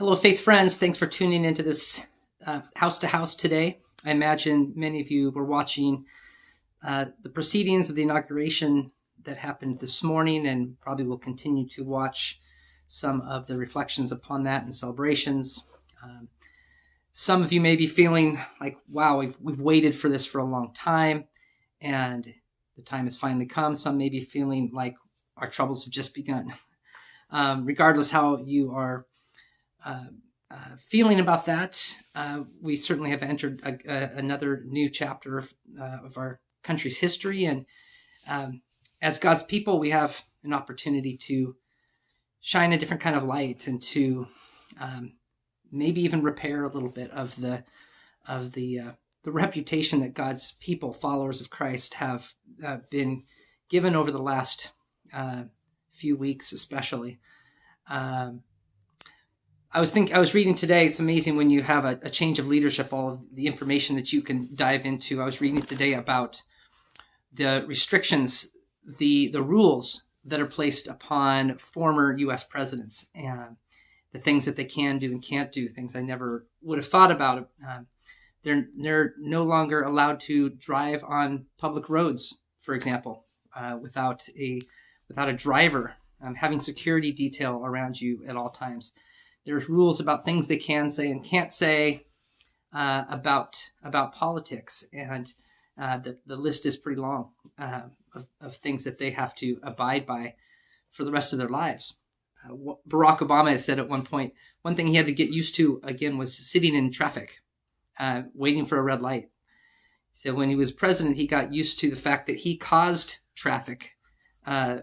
Hello, faith friends. Thanks for tuning into this House to House today. I imagine many of you were watching the proceedings of the inauguration that happened this morning and probably will continue to watch some of the reflections upon that and celebrations. Some of you may be feeling like, wow, we've waited for this for a long time and the time has finally come. Some may be feeling like our troubles have just begun. Regardless how you are feeling about that, we certainly have entered another new chapter of our country's history. And as God's people, we have an opportunity to shine a different kind of light and to maybe even repair a little bit of the reputation that God's people, followers of Christ, have been given over the last few weeks, especially. I was reading today. It's amazing when you have a change of leadership, all of the information that you can dive into. I was reading today about the restrictions, the rules that are placed upon former U.S. presidents and the things that they can do and can't do, things I never would have thought about. They're no longer allowed to drive on public roads, for example, without a driver, having security detail around you at all times. There's rules about things they can say and can't say about politics, and the list is pretty long of things that they have to abide by for the rest of their lives. Barack Obama has said at one point, one thing he had to get used to again was sitting in traffic, waiting for a red light. So when he was president, he got used to the fact that he caused traffic,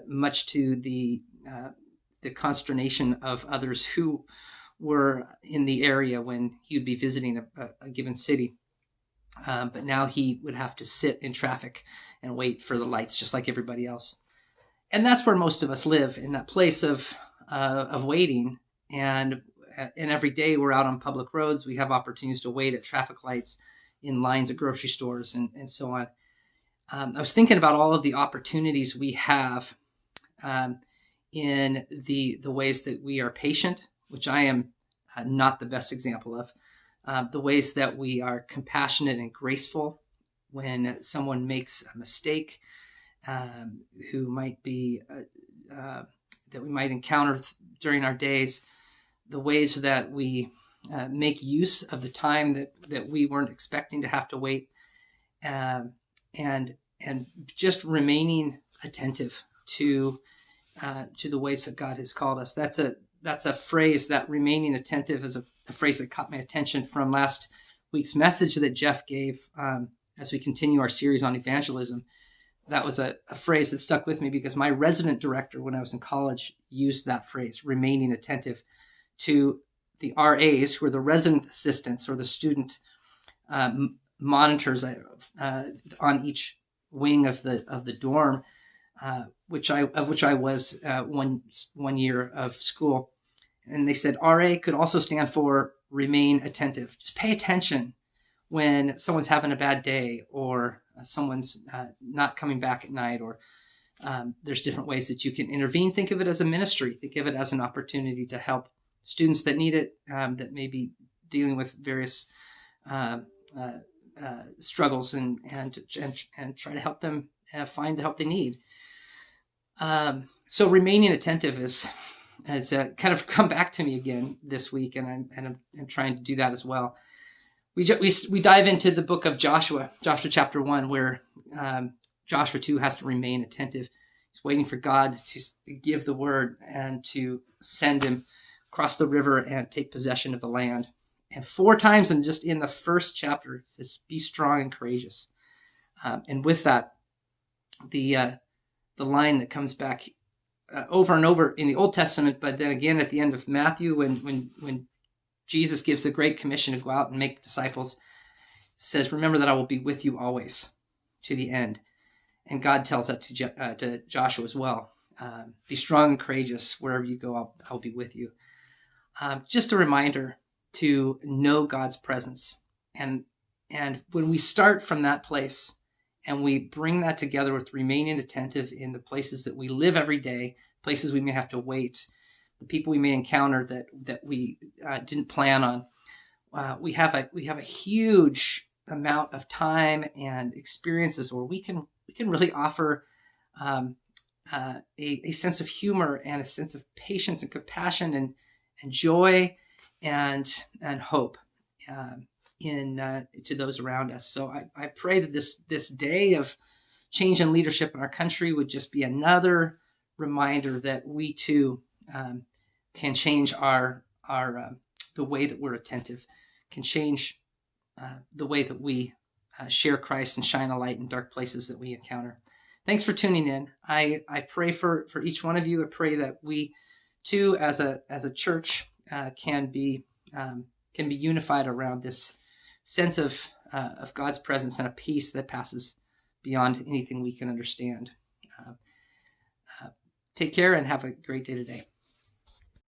much to the consternation of others who were in the area when he would be visiting a given city. But now he would have to sit in traffic and wait for the lights just like everybody else. And that's where most of us live, in that place of waiting. And every day we're out on public roads. We have opportunities to wait at traffic lights, in lines at grocery stores, and so on. I was thinking about all of the opportunities we have in the ways that we are patient, which I am not the best example of, the ways that we are compassionate and graceful when someone makes a mistake, who might be that we might encounter during our days, the ways that we make use of the time that we weren't expecting to have to wait, and just remaining attentive to the ways that God has called us. That's a phrase, that remaining attentive is a phrase that caught my attention from last week's message that Jeff gave as we continue our series on evangelism. That was a phrase that stuck with me because my resident director when I was in college used that phrase, remaining attentive, to the RAs, who are the resident assistants or the student monitors on each wing of the dorm, which I was one year of school. And they said RA could also stand for remain attentive. Just pay attention when someone's having a bad day, or someone's not coming back at night, or there's different ways that you can intervene. Think of it as a ministry. Think of it as an opportunity to help students that need it, that may be dealing with various struggles, and try to help them find the help they need. So remaining attentive has kind of come back to me again this week, and I'm trying to do that as well. We dive into the book of Joshua chapter 1, where Joshua too has to remain attentive. He's waiting for God to give the word and to send him across the river and take possession of the land. And 4 times, and just in the first chapter, it says, "Be strong and courageous." And with that, the line that comes back over and over in the Old Testament, but then again at the end of Matthew, when Jesus gives the Great Commission to go out and make disciples, says, "Remember that I will be with you always to the end." And God tells that to Joshua as well. Be strong and courageous. Wherever you go, I'll be with you. Just a reminder to know God's presence. And when we start from that place and we bring that together with remaining attentive in the places that we live every day, places we may have to wait, the people we may encounter that we didn't plan on. We have a huge amount of time and experiences where we can really offer a sense of humor and a sense of patience and compassion and joy and hope to those around us. So I pray that this day of change in leadership in our country would just be another reminder that we too can change our the way that we're attentive, can change the way that we share Christ and shine a light in dark places that we encounter. Thanks for tuning in. I pray for each one of you. I pray that we too, as a church, can be unified around this sense of God's presence and a peace that passes beyond anything we can understand. Take care and have a great day today.